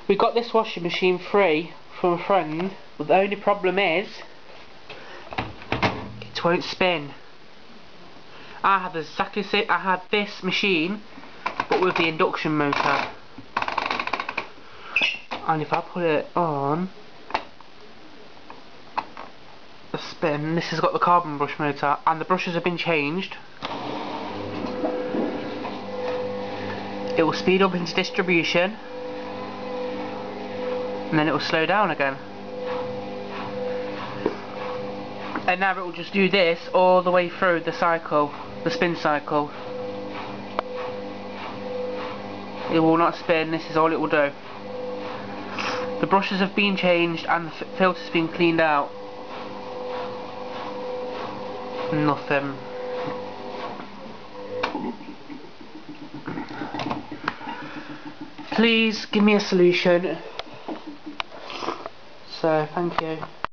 We got this washing machine free from a friend, but the only problem is it won't spin. I have this machine but with the induction motor, and if I put it on the spin, this has got the carbon brush motor and the brushes have been changed. It will speed up into distribution and then it will slow down again. And now it will just do this all the way through the cycle, the spin cycle. It will not spin, this is all it will do. The brushes have been changed and the filter's been cleaned out. Nothing. Please give me a solution. So, thank you.